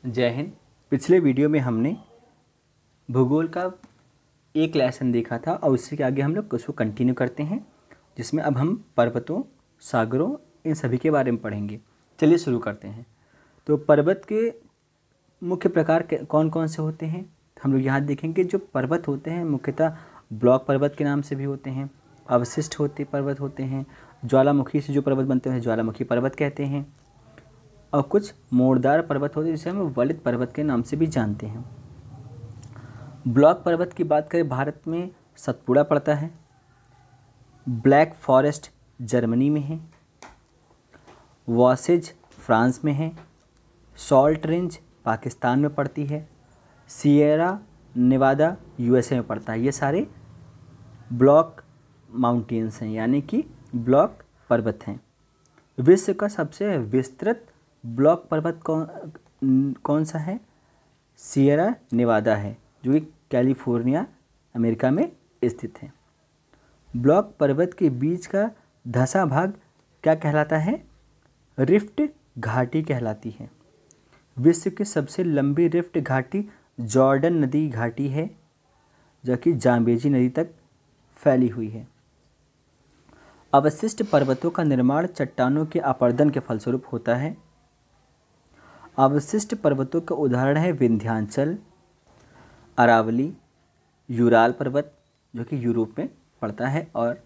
जय हिंद। पिछले वीडियो में हमने भूगोल का एक लेसन देखा था और उससे आगे हम लोग उसको कंटिन्यू करते हैं, जिसमें अब हम पर्वतों, सागरों, इन सभी के बारे में पढ़ेंगे। चलिए शुरू करते हैं। तो पर्वत के मुख्य प्रकार कौन कौन से होते हैं हम लोग यहाँ देखेंगे। जो पर्वत होते हैं मुख्यतः ब्लॉक पर्वत के नाम से भी होते हैं, अवशिष्ट पर्वत होते हैं, ज्वालामुखी से जो पर्वत बनते हैं ज्वालामुखी पर्वत कहते हैं, और कुछ मोड़दार पर्वत होते हैं जिसे हम वलित पर्वत के नाम से भी जानते हैं। ब्लॉक पर्वत की बात करें, भारत में सतपुड़ा पड़ता है, ब्लैक फॉरेस्ट जर्मनी में है, वॉसेज फ्रांस में है, सॉल्ट रेंज पाकिस्तान में पड़ती है, सिएरा नेवादा यूएसए में पड़ता है। ये सारे ब्लॉक माउंटेन्स हैं, यानी कि ब्लॉक पर्वत हैं। विश्व का सबसे विस्तृत ब्लॉक पर्वत कौन सा है? सिएरा नेवादा है, जो कि कैलिफोर्निया अमेरिका में स्थित है। ब्लॉक पर्वत के बीच का धंसा भाग क्या कहलाता है? रिफ्ट घाटी कहलाती है। विश्व की सबसे लंबी रिफ्ट घाटी जॉर्डन नदी घाटी है, जो कि जाम्बेजी नदी तक फैली हुई है। अवशिष्ट पर्वतों का निर्माण चट्टानों के अपरदन के फलस्वरूप होता है। अवशिष्ट पर्वतों का उदाहरण है विंध्याचल, अरावली, यूराल पर्वत जो कि यूरोप में पड़ता है, और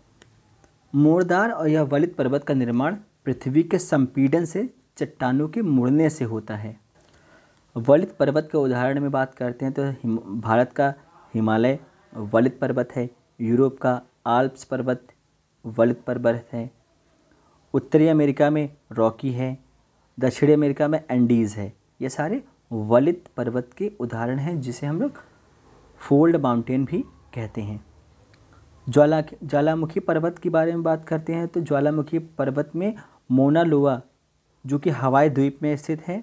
मोड़दार और यह वलित पर्वत का निर्माण पृथ्वी के संपीड़न से चट्टानों के मुड़ने से होता है। वलित पर्वत के उदाहरण में बात करते हैं तो भारत का हिमालय वलित पर्वत है, यूरोप का आल्प्स पर्वत वलित पर्वत है, उत्तरी अमेरिका में रॉकी है, दक्षिणी अमेरिका में एंडीज़ है। ये सारे वलित पर्वत के उदाहरण हैं, जिसे हम लोग फोल्ड माउंटेन भी कहते हैं। ज्वालामुखी पर्वत के बारे में बात करते हैं तो ज्वालामुखी पर्वत में मोना लोआ जो कि हवाई द्वीप में स्थित है,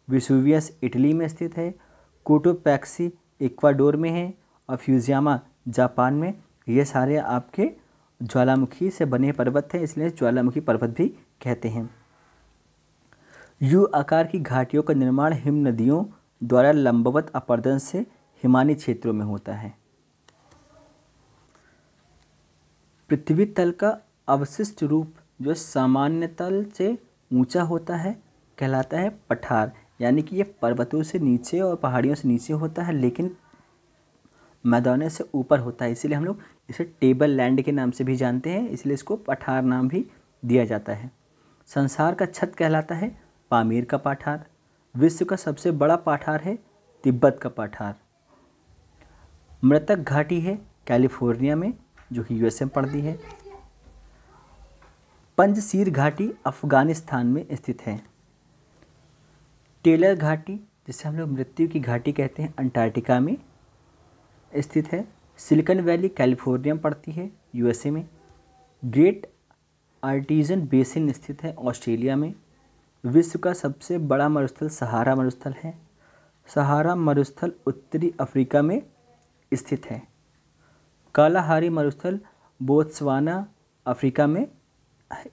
विसुवियस इटली में स्थित है, कोटोपैक्सी इक्वाडोर में है, और फ्यूजियामा जापान में। ये सारे आपके ज्वालामुखी से बने पर्वत हैं, इसलिए ज्वालामुखी पर्वत भी कहते हैं। यू आकार की घाटियों का निर्माण हिम नदियों द्वारा लंबवत अपरदन से हिमानी क्षेत्रों में होता है। पृथ्वी तल का अवशिष्ट रूप जो सामान्य तल से ऊंचा होता है कहलाता है पठार, यानी कि ये पर्वतों से नीचे और पहाड़ियों से नीचे होता है, लेकिन मैदानों से ऊपर होता है, इसीलिए हम लोग इसे टेबल लैंड के नाम से भी जानते हैं, इसलिए इसको पठार नाम भी दिया जाता है। संसार का छत कहलाता है पामीर का पठार। विश्व का सबसे बड़ा पठार है तिब्बत का पठार। मृतक घाटी है कैलिफोर्निया में, जो कि यूएसए में पड़ती है। पंजसीर घाटी अफगानिस्तान में स्थित है। टेलर घाटी, जिसे हम लोग मृत्यु की घाटी कहते हैं, अंटार्कटिका में स्थित है। सिलिकॉन वैली कैलिफोर्निया में पड़ती है, यूएसए में। ग्रेट आर्टिजन बेसिन स्थित है ऑस्ट्रेलिया में। विश्व का सबसे बड़ा मरुस्थल सहारा मरुस्थल है। सहारा मरुस्थल उत्तरी अफ्रीका में स्थित है। कालाहारी मरुस्थल बोत्सवाना अफ्रीका में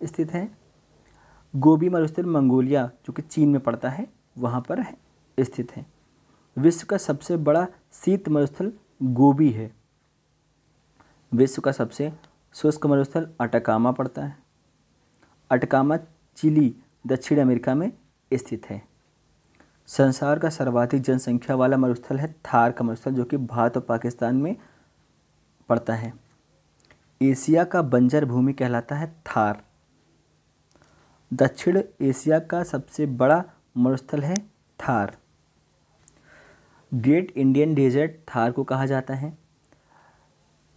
स्थित है। गोबी मरुस्थल मंगोलिया जो कि चीन में पड़ता है वहाँ पर स्थित है। विश्व का सबसे बड़ा शीत मरुस्थल गोबी है। विश्व का सबसे शुष्क मरुस्थल अटाकामा पड़ता है। अटाकामा चिली दक्षिण अमेरिका में स्थित है। संसार का सर्वाधिक जनसंख्या वाला मरुस्थल है थार का मरुस्थल, जो कि भारत और पाकिस्तान में पड़ता है। एशिया का बंजर भूमि कहलाता है थार। दक्षिण एशिया का सबसे बड़ा मरुस्थल है Thar. Great Indian desert Thar को कहा जाता है।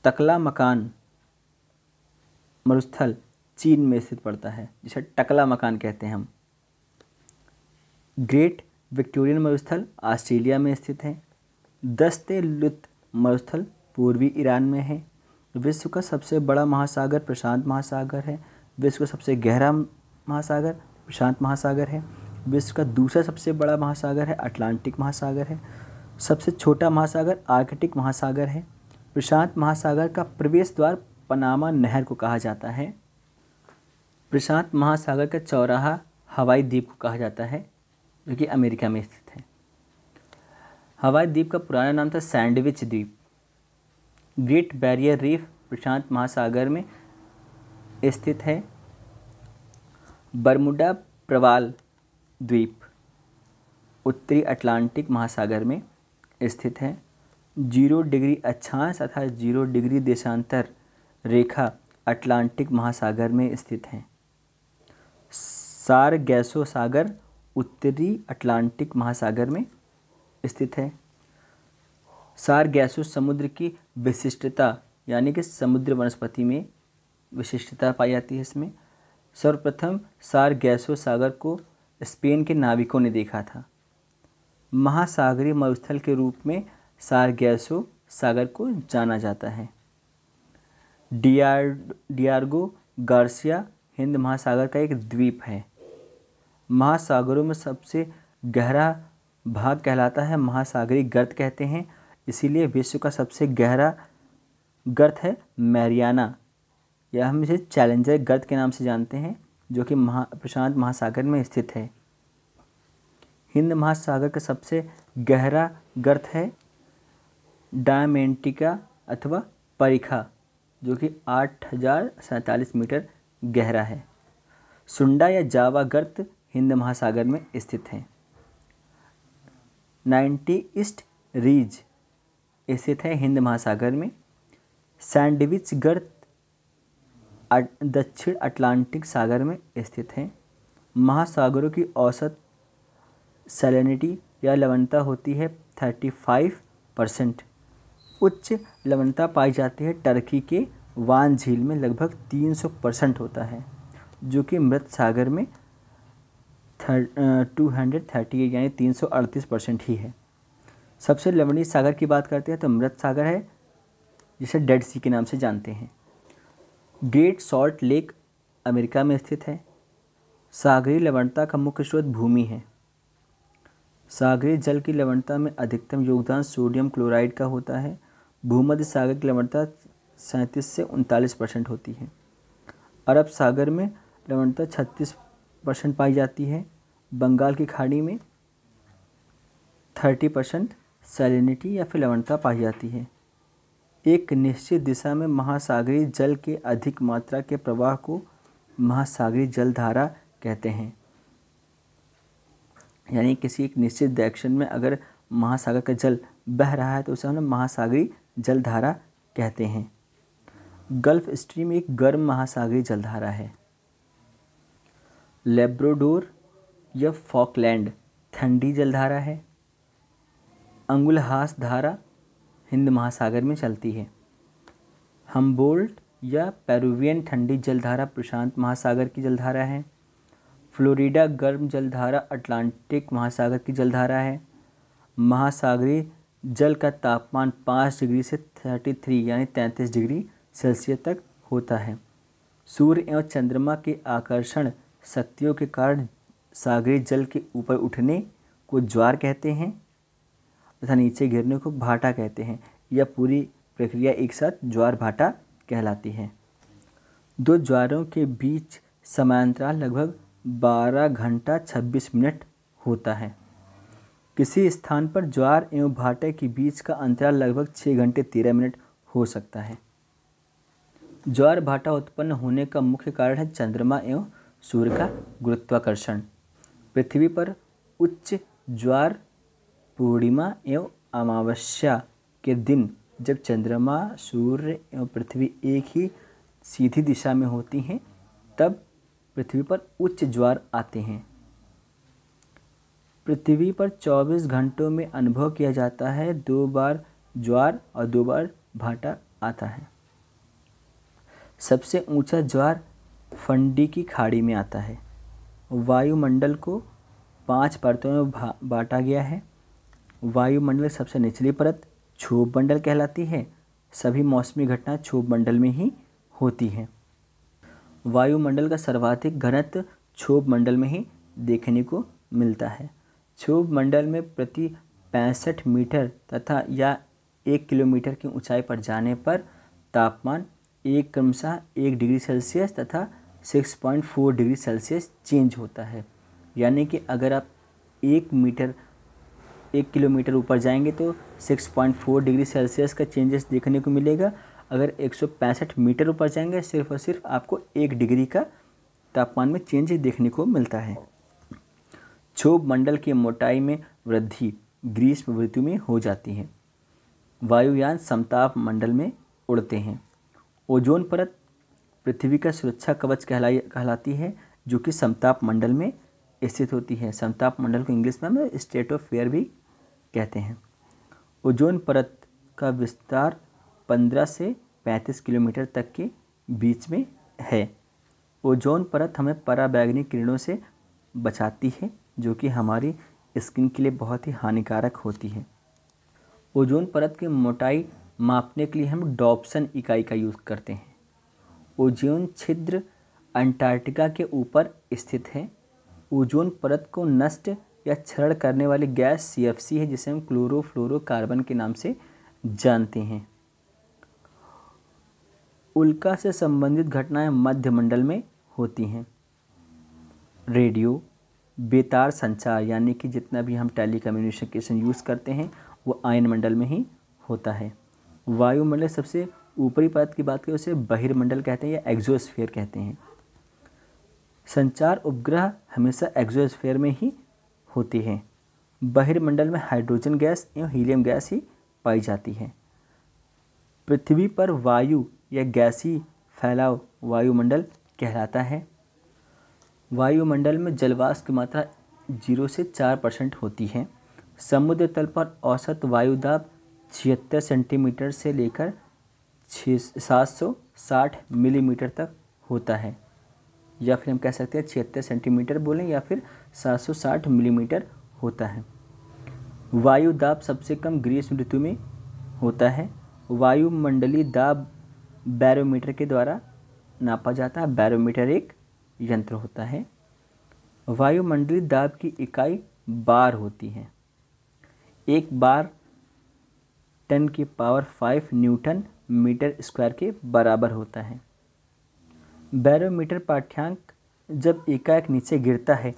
तकला मकान मरुस्थल चीन में स्थित पड़ता है, जिसे टकला मकान कहते हैं हम। ग्रेट विक्टोरियन मरुस्थल ऑस्ट्रेलिया में स्थित है। दस्ते लुत मरुस्थल पूर्वी ईरान में है। विश्व का सबसे बड़ा महासागर प्रशांत महासागर है। विश्व का सबसे गहरा महासागर प्रशांत महासागर है। विश्व का दूसरा सबसे बड़ा महासागर है अटलांटिक महासागर है। सबसे छोटा महासागर आर्कटिक महासागर है। प्रशांत महासागर का प्रवेश द्वार पनामा नहर को कहा जाता है। प्रशांत महासागर का चौराहा हवाई द्वीप को कहा जाता है, जो कि अमेरिका में स्थित है। हवाई द्वीप का पुराना नाम था सैंडविच द्वीप। ग्रेट बैरियर रीफ प्रशांत महासागर में स्थित है। बरमुडा प्रवाल द्वीप उत्तरी अटलांटिक महासागर में स्थित है। 0 डिग्री अक्षांश तथा 0 डिग्री देशांतर रेखा अटलांटिक महासागर में स्थित है। सारगैसो सागर उत्तरी अटलांटिक महासागर में स्थित है। सारगैसो समुद्र की विशिष्टता यानी कि समुद्र वनस्पति में विशिष्टता पाई जाती है। इसमें सर्वप्रथम सारगैसो सागर को स्पेन के नाविकों ने देखा था। महासागरीय मरुस्थल के रूप में सारगैसो सागर को जाना जाता है। डियागो गार्सिया हिंद महासागर का एक द्वीप है। महासागरों में सबसे गहरा भाग कहलाता है महासागरीय गर्त कहते हैं, इसीलिए विश्व का सबसे गहरा गर्त है मैरियाना, या हम इसे चैलेंजर गर्त के नाम से जानते हैं, जो कि प्रशांत महासागर में स्थित है। हिंद महासागर का सबसे गहरा गर्त है डायमेंटिका अथवा परिखा, जो कि 8047 मीटर गहरा है। सुंडा या जावा गर्त हिंद महासागर में स्थित है। 90 ईस्ट रीज स्थित है हिंद महासागर में। सैंडविच गर्त दक्षिण अटलांटिक सागर में स्थित है। महासागरों की औसत सैलिनिटी या लवणता होती है 35%। उच्च लवणता पाई जाती है टर्की के वान झील में लगभग 300% होता है, जो कि मृत सागर में 238 यानी 338% ही है। सबसे लवणीय सागर की बात करते हैं तो मृत सागर है, जिसे डेड सी के नाम से जानते हैं। ग्रेट सॉल्ट लेक अमेरिका में स्थित है। सागरीय लवणता का मुख्य स्रोत भूमि है। सागरीय जल की लवणता में अधिकतम योगदान सोडियम क्लोराइड का होता है। भूमध्य सागर की लवणता 37 से 39% होती है। अरब सागर में लवणता 36% पाई जाती है। बंगाल की खाड़ी में 30% सैलिनिटी या फिर लवणता पाई जाती है। एक निश्चित दिशा में महासागरीय जल के अधिक मात्रा के प्रवाह को महासागरीय जलधारा कहते हैं। यानी किसी एक निश्चित डायरेक्शन में अगर महासागर का जल बह रहा है तो उसे हम महासागरीय जलधारा कहते हैं। गल्फ स्ट्रीम एक गर्म महासागरीय जलधारा है। लेब्राडोर या फॉकलैंड ठंडी जलधारा है। अंगुलहास धारा हिंद महासागर में चलती है। हम्बोल्ट या पेरुवियन ठंडी जलधारा प्रशांत महासागर की जलधारा है। फ्लोरिडा गर्म जलधारा अटलांटिक महासागर की जलधारा है। महासागरीय जल का तापमान 5 डिग्री से 33 यानी 33 डिग्री सेल्सियस तक होता है। सूर्य एवं चंद्रमा के आकर्षण शक्तियों के कारण सागरीय जल के ऊपर उठने को ज्वार कहते हैं तथा नीचे गिरने को भाटा कहते हैं। यह पूरी प्रक्रिया एक साथ ज्वार भाटा कहलाती है। दो ज्वारों के बीच समांतराल लगभग 12 घंटा 26 मिनट होता है। किसी स्थान पर ज्वार एवं भाटे के बीच का अंतराल लगभग 6 घंटे 13 मिनट हो सकता है। ज्वार भाटा उत्पन्न होने का मुख्य कारण है चंद्रमा एवं सूर्य का गुरुत्वाकर्षण। पृथ्वी पर उच्च ज्वार पूर्णिमा एवं अमावस्या के दिन जब चंद्रमा सूर्य एवं पृथ्वी एक ही सीधी दिशा में होती हैं तब पृथ्वी पर उच्च ज्वार आते हैं। पृथ्वी पर 24 घंटों में अनुभव किया जाता है 2 बार ज्वार और 2 बार भाटा आता है। सबसे ऊंचा ज्वार फंडी की खाड़ी में आता है। वायुमंडल को 5 परतों में बांटा गया है। वायुमंडल सबसे निचली परत क्षोभ मंडल कहलाती है। सभी मौसमी घटना क्षोभ मंडल में ही होती हैं। वायुमंडल का सर्वाधिक घनत्व क्षोभ मंडल में ही देखने को मिलता है। क्षोभ मंडल में प्रति 65 मीटर तथा या 1 किलोमीटर की ऊंचाई पर जाने पर तापमान क्रमशः 1 डिग्री सेल्सियस तथा 6.4 डिग्री सेल्सियस चेंज होता है। यानी कि अगर आप 1 मीटर किलोमीटर ऊपर जाएंगे तो 6.4 डिग्री सेल्सियस का चेंजेस देखने को मिलेगा। अगर 165 मीटर ऊपर जाएंगे सिर्फ और सिर्फ आपको 1 डिग्री का तापमान में चेंज देखने को मिलता है। क्षोभ मंडल की मोटाई में वृद्धि ग्रीष्म ऋतु में हो जाती है। वायुयान समताप मंडल में उड़ते हैं। ओजोन परत पृथ्वी का सुरक्षा कवच कहलाती है, जो कि समताप मंडल में स्थित होती है। समताप मंडल को इंग्लिश में हम स्ट्रेटोस्फीयर भी कहते हैं। ओजोन परत का विस्तार 15 से 35 किलोमीटर तक के बीच में है। ओजोन परत हमें पराबैंगनी किरणों से बचाती है, जो कि हमारी स्किन के लिए बहुत ही हानिकारक होती है। ओजोन परत की मोटाई मापने के लिए हम डॉप्सन इकाई का यूज़ करते हैं। ओजोन छिद्र अंटार्कटिका के ऊपर स्थित है। ओजोन परत को नष्ट या क्षरण करने वाली गैस CFC है, जिसे हम क्लोरोफ्लोरोकार्बन के नाम से जानते हैं। उल्का से संबंधित घटनाएं मध्य मंडल में होती हैं। रेडियो बेतार संचार यानी कि जितना भी हम टेलीकम्युनिकेशन यूज़ करते हैं वो आयन मंडल में ही होता है। वायुमंडल सबसे ऊपरी परत की बात करें उसे बहिर्मंडल कहते हैं या एक्सोस्फीयर कहते हैं। संचार उपग्रह हमेशा एक्सोस्फीयर में ही होती है। बहिर्मंडल में हाइड्रोजन गैस एवं हीलियम गैस ही पाई जाती है। पृथ्वी पर वायु या गैसीय फैलाव वायुमंडल कहलाता है। वायुमंडल में जलवाष्प की मात्रा 0 से 4% होती है। समुद्र तल पर औसत वायुदाब 76 सेंटीमीटर से लेकर 760 मिलीमीटर तक होता है, या फिर हम कह सकते हैं 76 सेंटीमीटर बोलें या फिर 760 मिलीमीटर होता है। वायुदाब सबसे कम ग्रीष्म ऋतु में होता है। वायुमंडलीय दाब बैरोमीटर के द्वारा नापा जाता है। बैरोमीटर एक यंत्र होता है। वायुमंडलीय दाब की इकाई बार होती है। एक बार 10⁵ न्यूटन मीटर स्क्वायर के बराबर होता है। बैरोमीटर पाठ्यांक जब एकाएक नीचे गिरता है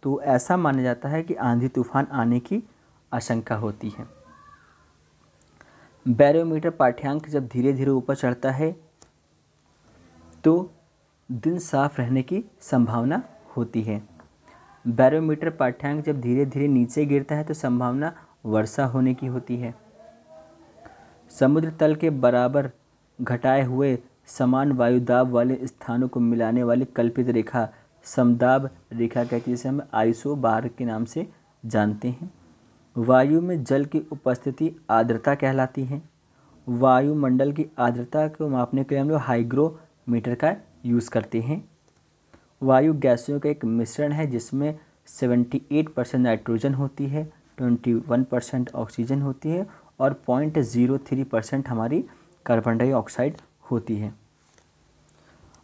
तो ऐसा माना जाता है कि आंधी तूफान आने की आशंका होती है। बैरोमीटर पाठ्यांक जब धीरे धीरे ऊपर चढ़ता है तो दिन साफ रहने की संभावना होती है। बैरोमीटर पाठ्यांक जब धीरे धीरे नीचे गिरता है तो संभावना वर्षा होने की होती है। समुद्र तल के बराबर घटाए हुए समान वायुदाब वाले स्थानों को मिलाने वाली कल्पित रेखा समदाब रेखा कहती है, जिसे हम आइसोबार के नाम से जानते हैं। वायु में जल की उपस्थिति आर्द्रता कहलाती है। वायुमंडल की आर्द्रता को मापने के लिए हम लोग हाइग्रोमीटर का यूज़ करते हैं। वायु गैसों का एक मिश्रण है जिसमें 78% नाइट्रोजन होती है, 21% ऑक्सीजन होती है और 0.03% हमारी कार्बन डाइऑक्साइड होती है।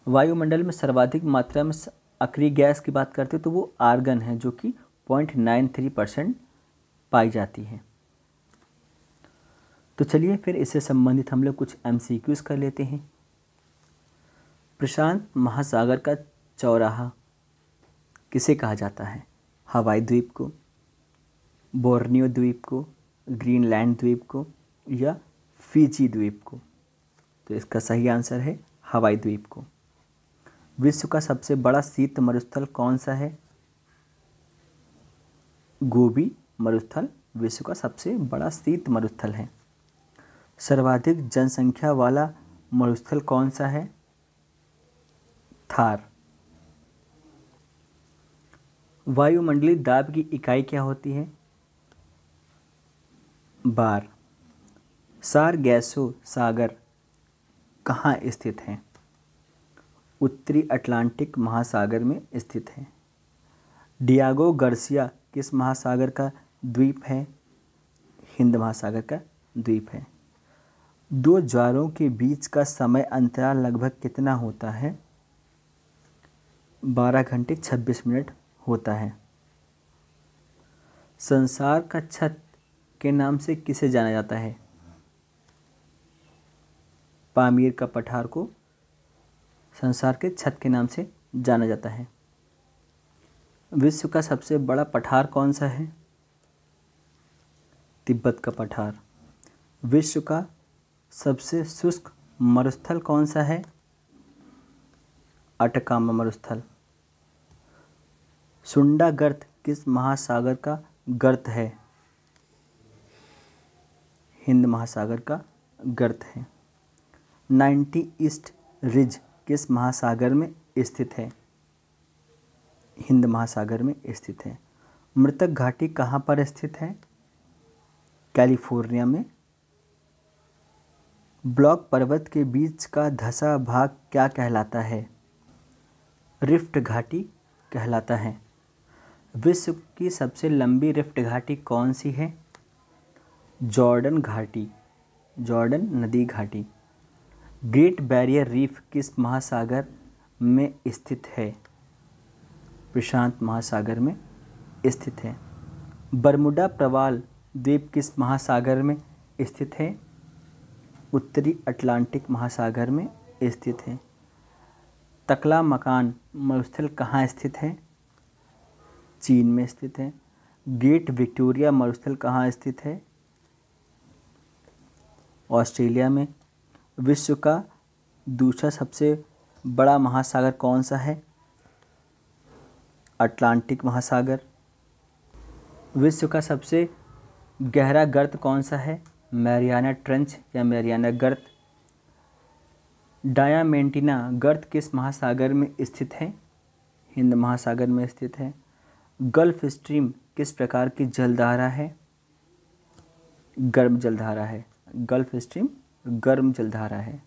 वायुमंडल में सर्वाधिक मात्रा में अक्रिय गैस की बात करते हैं तो वो आर्गन है, जो कि 0.93% पाई जाती है। तो चलिए फिर इससे संबंधित हम लोग कुछ MCQs कर लेते हैं। प्रशांत महासागर का चौराहा किसे कहा जाता है? हवाई द्वीप को, बोर्नियो द्वीप को, ग्रीनलैंड द्वीप को या फिजी द्वीप को? तो इसका सही आंसर है हवाई द्वीप को। विश्व का सबसे बड़ा शीत मरुस्थल कौन सा है? गोबी मरुस्थल विश्व का सबसे बड़ा शीत मरुस्थल है। सर्वाधिक जनसंख्या वाला मरुस्थल कौन सा है? थार। वायुमंडलीय दाब की इकाई क्या होती है? बार। सारगैसो सागर कहाँ स्थित है? उत्तरी अटलांटिक महासागर में स्थित है। डियागो गार्सिया किस महासागर का द्वीप है? हिंद महासागर का द्वीप है। दो ज्वारों के बीच का समय अंतराल लगभग कितना होता है? 12 घंटे 26 मिनट होता है। संसार का छत के नाम से किसे जाना जाता है? पामीर का पठार को संसार के छत के नाम से जाना जाता है। विश्व का सबसे बड़ा पठार कौन सा है? तिब्बत का पठार। विश्व का सबसे शुष्क मरुस्थल कौन सा है? अटकामा मरुस्थल। सुंडा गर्त किस महासागर का गर्त है? हिंद महासागर का गर्त है। 90 ईस्ट रिज किस महासागर में स्थित है? हिंद महासागर में स्थित है। मृतक घाटी कहाँ पर स्थित है? कैलिफोर्निया में। ब्लॉक पर्वत के बीच का धंसा भाग क्या कहलाता है? रिफ्ट घाटी कहलाता है। विश्व की सबसे लंबी रिफ्ट घाटी कौन सी है? जॉर्डन घाटी, जॉर्डन नदी घाटी। ग्रेट बैरियर रीफ किस महासागर में स्थित है? प्रशांत महासागर में स्थित है। बरमुडा प्रवाल द्वीप किस महासागर में स्थित है? उत्तरी अटलांटिक महासागर में स्थित है। तकला-मकान मरुस्थल कहाँ स्थित है? चीन में स्थित है। ग्रेट विक्टोरिया मरुस्थल कहाँ स्थित है? ऑस्ट्रेलिया में। विश्व का दूसरा सबसे बड़ा महासागर कौन सा है? अटलांटिक महासागर। विश्व का सबसे गहरा गर्त कौन सा है? मैरियाना ट्रेंच या मैरियाना गर्त। डायामेंटिना गर्त किस महासागर में स्थित है? हिंद महासागर में स्थित है। गल्फ स्ट्रीम किस प्रकार की जलधारा है? गर्म जलधारा है। गल्फ स्ट्रीम गर्म जलधारा है।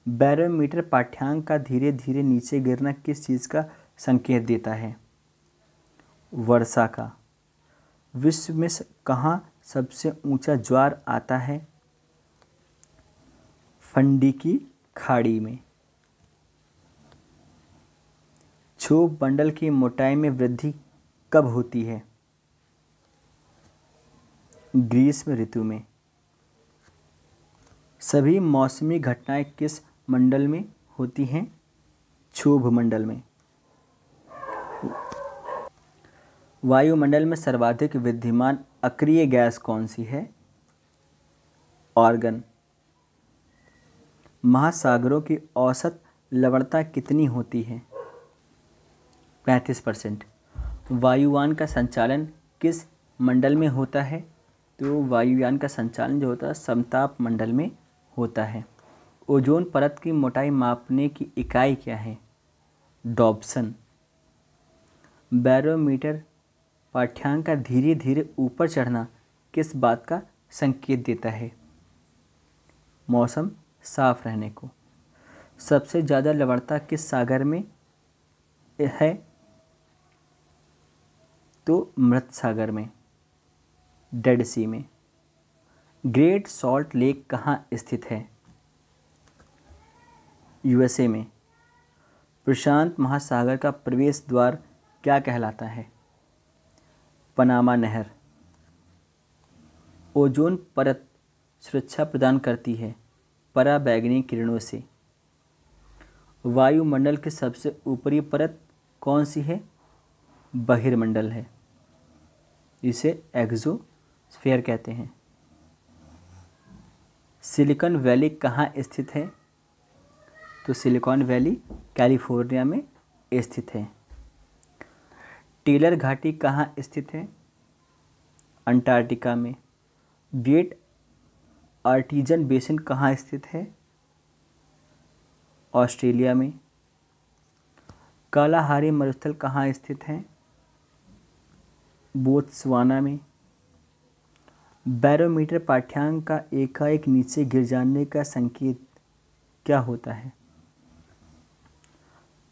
बैरोमीटर पाठ्यांक का धीरे धीरे नीचे गिरना किस चीज़ का संकेत देता है? वर्षा का। विश्व में कहाँ सबसे ऊंचा ज्वार आता है? फंडी की खाड़ी में। क्षोभ मंडल की मोटाई में वृद्धि कब होती है? ग्रीष्म ऋतु में। सभी मौसमी घटनाएं किस मंडल में होती हैं? क्षोभ मंडल में। वायुमंडल में सर्वाधिक विद्यमान अक्रिय गैस कौन सी है? आर्गन। महासागरों की औसत लवणता कितनी होती है? 35%। वायुयान का संचालन किस मंडल में होता है? तो वायुयान का संचालन जो होता है समताप मंडल में होता है। ओजोन परत की मोटाई मापने की इकाई क्या है? डॉप्सन। बैरोमीटर पाठ्यांक का धीरे धीरे ऊपर चढ़ना किस बात का संकेत देता है? मौसम साफ रहने को। सबसे ज़्यादा लवणता किस सागर में है? तो मृत सागर में, डेड सी में। ग्रेट सॉल्ट लेक कहाँ स्थित है? यूएसए में। प्रशांत महासागर का प्रवेश द्वार क्या कहलाता है? पनामा नहर। ओजोन परत सुरक्षा प्रदान करती है पराबैंगनी किरणों से। वायुमंडल की सबसे ऊपरी परत कौन सी है? बहिर्मंडल है, इसे एक्सोस्फीयर कहते हैं। सिलिकॉन वैली कहाँ स्थित है? तो सिलिकॉन वैली कैलिफोर्निया में स्थित है। टेलर घाटी कहाँ स्थित है? अंटार्कटिका में। ग्रेट आर्टिजन बेसिन कहाँ स्थित है? ऑस्ट्रेलिया में। कालाहारी मरुस्थल कहाँ स्थित है? बोत्सवाना में। बैरोमीटर पाठ्यांक का एकाएक नीचे गिर जाने का संकेत क्या होता है?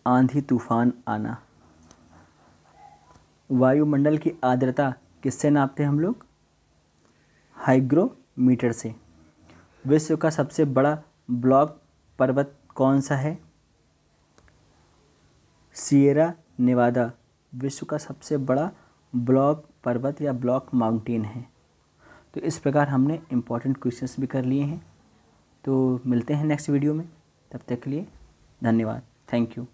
आंधी तूफान आना। वायुमंडल की आर्द्रता किससे नापते हैं हम लोग? हाइग्रोमीटर से। विश्व का सबसे बड़ा ब्लॉक पर्वत कौन सा है? सिएरा नेवादा विश्व का सबसे बड़ा ब्लॉक पर्वत या ब्लॉक माउंटेन है। तो इस प्रकार हमने इम्पॉर्टेंट क्वेश्चंस भी कर लिए हैं। तो मिलते हैं नेक्स्ट वीडियो में, तब तक के लिए धन्यवाद। Thank you.